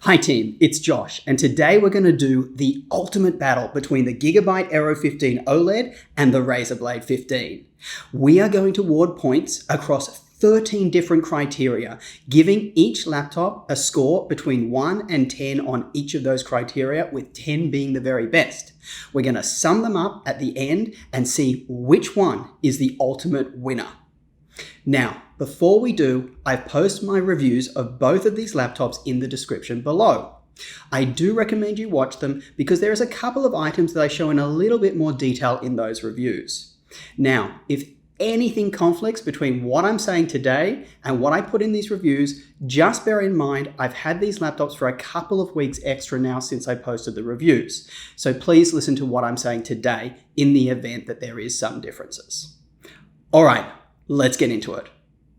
Hi team, it's Josh, and today we're going to do the ultimate battle between the Gigabyte Aero 15 OLED and the Razer Blade 15. We are going to award points across 13 different criteria, giving each laptop a score between 1 and 10 on each of those criteria, with 10 being the very best. We're going to sum them up at the end and see which one is the ultimate winner. Now, before we do, I've posted my reviews of both of these laptops in the description below. I do recommend you watch them because there is a couple of items that I show in a little bit more detail in those reviews. Now, if anything conflicts between what I'm saying today and what I put in these reviews, just bear in mind I've had these laptops for a couple of weeks extra now since I posted the reviews. So please listen to what I'm saying today in the event that there is some differences. All right, let's get into it.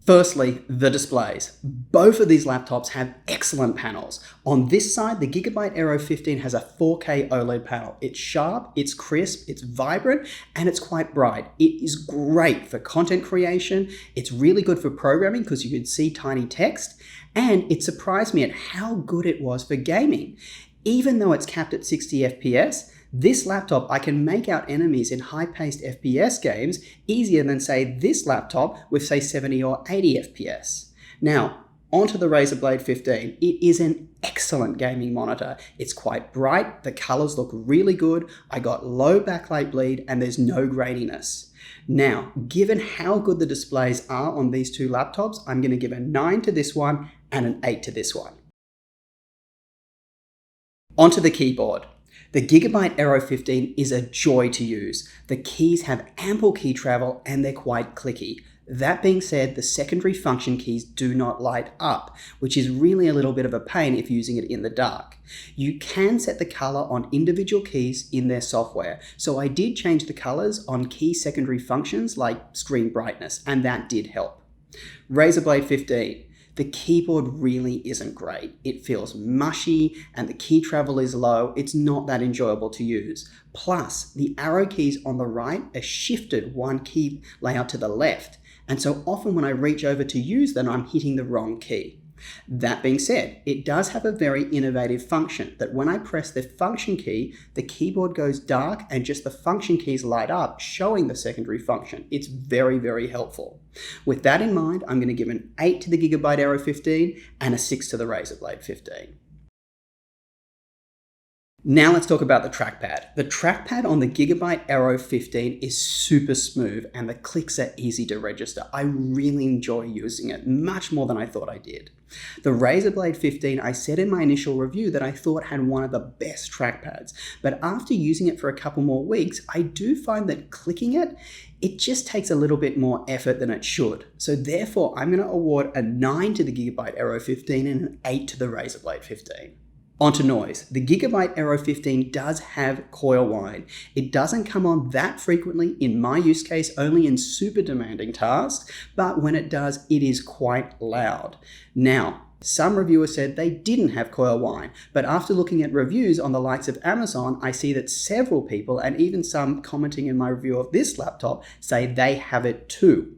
Firstly, the displays. Both of these laptops have excellent panels. On this side, the Gigabyte Aero 15 has a 4K OLED panel. It's sharp, it's crisp, it's vibrant, and it's quite bright. It is great for content creation. It's really good for programming because you can see tiny text, and it surprised me at how good it was for gaming. Even though it's capped at 60 FPS, this laptop, I can make out enemies in high-paced FPS games easier than, say, this laptop with, say, 70 or 80 FPS. Now, onto the Razer Blade 15. It is an excellent gaming monitor. It's quite bright, the colors look really good, I got low backlight bleed, and there's no graininess. Now, given how good the displays are on these two laptops, I'm going to give a 9 to this one and an 8 to this one. Onto the keyboard. The Gigabyte Aero 15 is a joy to use. The keys have ample key travel and they're quite clicky. That being said, the secondary function keys do not light up, which is really a little bit of a pain if using it in the dark. You can set the color on individual keys in their software, so I did change the colors on key secondary functions like screen brightness, and that did help. Razer Blade 15. The keyboard really isn't great. It feels mushy and the key travel is low. It's not that enjoyable to use. Plus, the arrow keys on the right are shifted one key layout to the left. And so often when I reach over to use them, I'm hitting the wrong key. That being said, it does have a very innovative function that when I press the function key, the keyboard goes dark and just the function keys light up, showing the secondary function. It's very, very helpful. With that in mind, I'm going to give an 8 to the Gigabyte Aero 15 and a 6 to the Razer Blade 15. Now let's talk about the trackpad. The trackpad on the Gigabyte Aero 15 is super smooth and the clicks are easy to register. I really enjoy using it, much more than I thought I did. The Razer Blade 15, I said in my initial review that I thought had one of the best trackpads, but after using it for a couple more weeks, I do find that clicking it just takes a little bit more effort than it should. So therefore, I'm going to award a 9 to the Gigabyte Aero 15 and an 8 to the Razer Blade 15. Onto noise. The Gigabyte Aero 15 does have coil whine. It doesn't come on that frequently in my use case, only in super demanding tasks, but when it does, it is quite loud. Now, some reviewers said they didn't have coil whine, but after looking at reviews on the likes of Amazon, I see that several people, and even some commenting in my review of this laptop, say they have it too.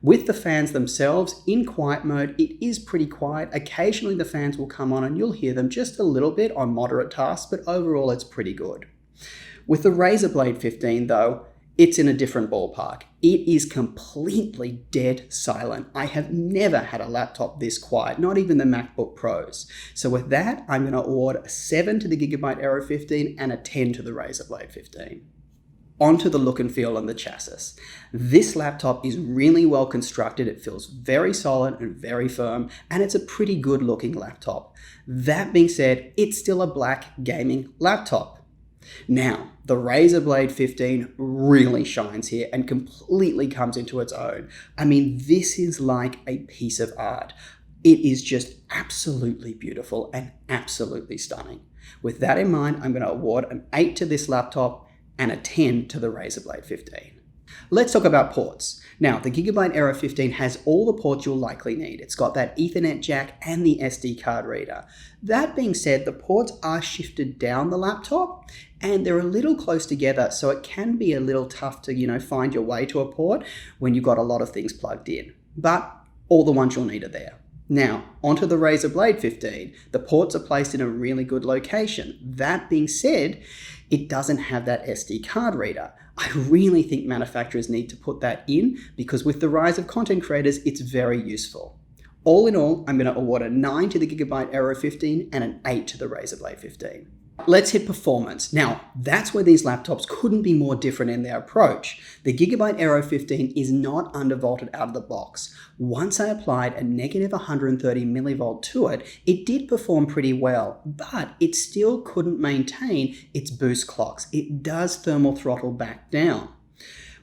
With the fans themselves, in quiet mode, it is pretty quiet. Occasionally the fans will come on and you'll hear them just a little bit on moderate tasks, but overall it's pretty good. With the Razer Blade 15 though, it's in a different ballpark. It is completely dead silent. I have never had a laptop this quiet, not even the MacBook Pros. So with that, I'm going to award a 7 to the Gigabyte Aero 15 and a 10 to the Razer Blade 15. Onto the look and feel on the chassis. This laptop is really well constructed. It feels very solid and very firm, and it's a pretty good looking laptop. That being said, it's still a black gaming laptop. Now, the Razer Blade 15 really shines here and completely comes into its own. I mean, this is like a piece of art. It is just absolutely beautiful and absolutely stunning. With that in mind, I'm going to award an 8 to this laptop and a 10 to the Razer Blade 15. Let's talk about ports. Now, the Gigabyte Aero 15 has all the ports you'll likely need. It's got that Ethernet jack and the SD card reader. That being said, the ports are shifted down the laptop and they're a little close together, so it can be a little tough to, find your way to a port when you've got a lot of things plugged in. But all the ones you'll need are there. Now, onto the Razer Blade 15. The ports are placed in a really good location. That being said, it doesn't have that SD card reader. I really think manufacturers need to put that in because with the rise of content creators, it's very useful. All in all, I'm going to award a 9 to the Gigabyte Aero 15 and an 8 to the Razer Blade 15. Let's hit performance. Now, that's where these laptops couldn't be more different in their approach. The Gigabyte Aero 15 is not undervolted out of the box. Once I applied a negative 130 millivolt to it, it did perform pretty well, but it still couldn't maintain its boost clocks. It does thermal throttle back down.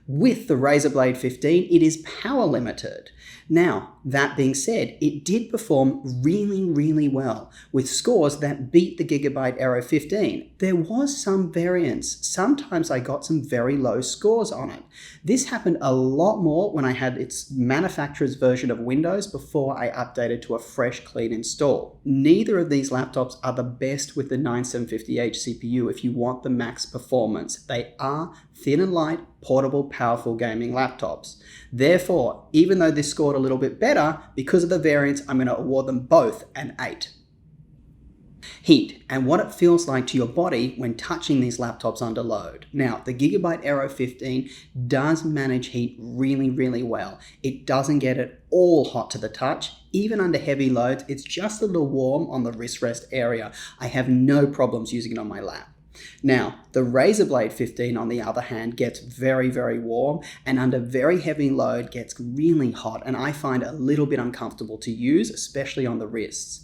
With the Razer Blade 15, it is power limited. Now, that being said, it did perform really well with scores that beat the Gigabyte Aero 15. There was some variance. Sometimes I got some very low scores on it. This happened a lot more when I had its manufacturer's version of Windows before I updated to a fresh, clean install. Neither of these laptops are the best with the 9750H CPU if you want the max performance. They are thin and light, portable, powerful gaming laptops. Therefore, even though this scored a little bit better, because of the variance, I'm going to award them both an 8. Heat, and what it feels like to your body when touching these laptops under load. Now, the Gigabyte Aero 15 does manage heat really well. It doesn't get it all hot to the touch. Even under heavy loads, it's just a little warm on the wrist rest area. I have no problems using it on my lap. Now, the Razer Blade 15, on the other hand, gets very warm and under very heavy load gets really hot, and I find it a little bit uncomfortable to use, especially on the wrists.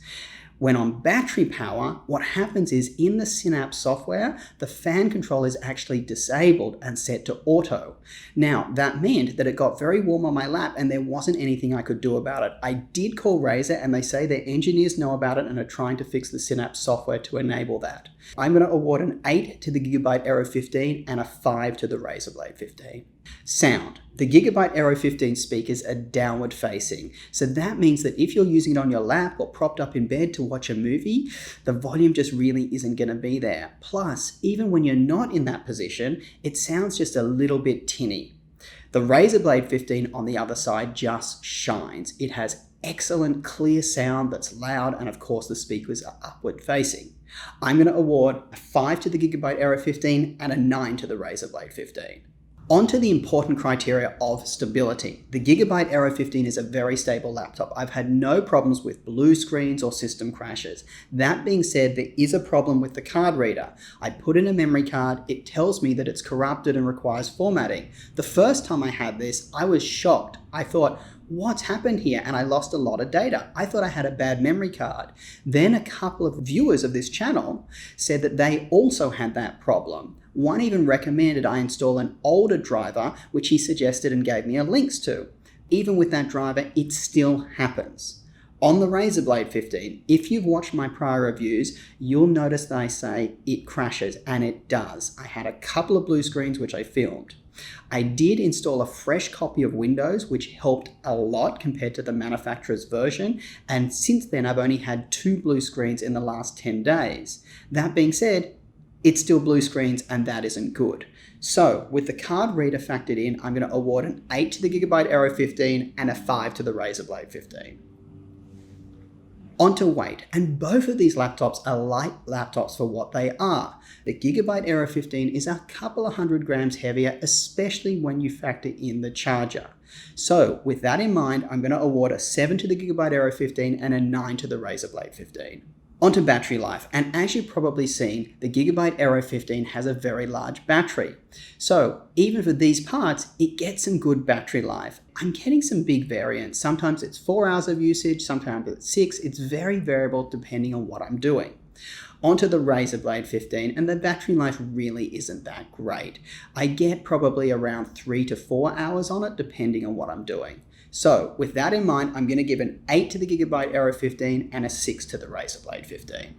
When on battery power, what happens is in the Synapse software, the fan control is actually disabled and set to auto. Now, that meant that it got very warm on my lap and there wasn't anything I could do about it. I did call Razer and they say their engineers know about it and are trying to fix the Synapse software to enable that. I'm going to award an 8 to the Gigabyte Aero 15 and a 5 to the Razer Blade 15. Sound. The Gigabyte Aero 15 speakers are downward facing, so that means that if you're using it on your lap or propped up in bed to watch a movie, the volume just really isn't going to be there. Plus, even when you're not in that position, it sounds just a little bit tinny. The Razer Blade 15 on the other side just shines. It has excellent clear sound that's loud, and of course the speakers are upward facing. I'm going to award a 5 to the Gigabyte Aero 15 and a 9 to the Razer Blade 15. On to the important criteria of stability. The Gigabyte Aero 15 is a very stable laptop. I've had no problems with blue screens or system crashes. That being said, there is a problem with the card reader. I put in a memory card, it tells me that it's corrupted and requires formatting. The first time I had this, I was shocked. I thought, what's happened here? And I lost a lot of data. I thought I had a bad memory card. Then a couple of viewers of this channel said that they also had that problem. One even recommended I install an older driver, which he suggested and gave me a links to. Even with that driver, it still happens. On the Razer Blade 15, if you've watched my prior reviews, you'll notice that I say it crashes, and it does. I had a couple of blue screens which I filmed. I did install a fresh copy of Windows, which helped a lot compared to the manufacturer's version, and since then I've only had 2 blue screens in the last 10 days. That being said, it's still blue screens and that isn't good. So with the card reader factored in, I'm going to award an 8 to the Gigabyte Aero 15 and a 5 to the Razer Blade 15. On to weight, and both of these laptops are light laptops for what they are. The Gigabyte Aero 15 is a couple of 100 grams heavier, especially when you factor in the charger. So with that in mind, I'm going to award a 7 to the Gigabyte Aero 15 and a 9 to the Razer Blade 15. Onto battery life, and as you've probably seen, the Gigabyte Aero 15 has a very large battery. So even for these parts, it gets some good battery life. I'm getting some big variance. Sometimes it's 4 hours of usage, sometimes it's 6. It's very variable depending on what I'm doing. Onto the Razer Blade 15, and the battery life really isn't that great. I get probably around 3 to 4 hours on it depending on what I'm doing. So with that in mind, I'm going to give an 8 to the Gigabyte Aero 15 and a 6 to the Razer Blade 15.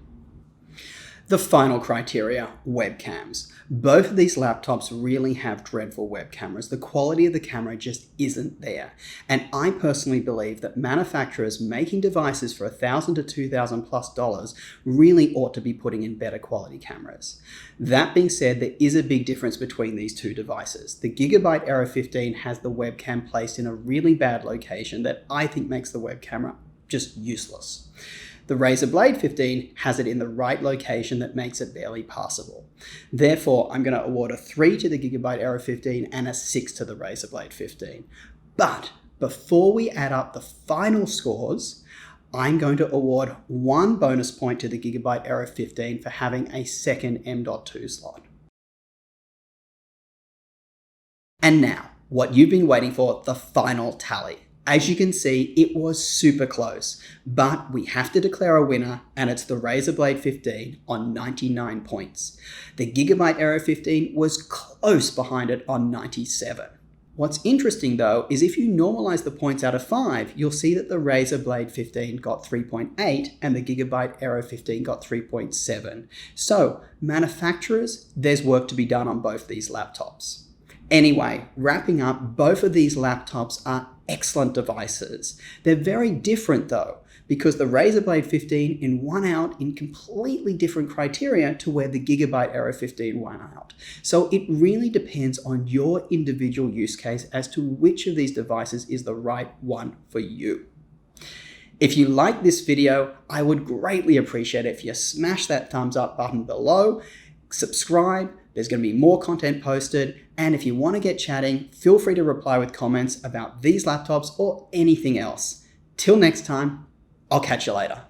The final criteria, webcams. Both of these laptops really have dreadful web cameras. The quality of the camera just isn't there. And I personally believe that manufacturers making devices for $1,000 to $2,000 plus really ought to be putting in better quality cameras. That being said, there is a big difference between these two devices. The Gigabyte Aero 15 has the webcam placed in a really bad location that I think makes the web camera just useless. The Razer Blade 15 has it in the right location that makes it barely passable. Therefore, I'm going to award a 3 to the Gigabyte Aero 15 and a 6 to the Razer Blade 15. But before we add up the final scores, I'm going to award 1 bonus point to the Gigabyte Aero 15 for having a second M.2 slot. And now, what you've been waiting for, the final tally. As you can see, it was super close, but we have to declare a winner, and it's the Razer Blade 15 on 99 points. The Gigabyte Aero 15 was close behind it on 97. What's interesting though is if you normalize the points out of 5, you'll see that the Razer Blade 15 got 3.8 and the Gigabyte Aero 15 got 3.7. So manufacturers, there's work to be done on both these laptops. Anyway, wrapping up, both of these laptops are excellent devices. They're very different though, because the Razer Blade 15 won out in completely different criteria to where the Gigabyte Aero 15 won out. So it really depends on your individual use case as to which of these devices is the right one for you. If you like this video, I would greatly appreciate it if you smash that thumbs up button below, subscribe. There's going to be more content posted, and if you want to get chatting, feel free to reply with comments about these laptops or anything else. Till next time, I'll catch you later.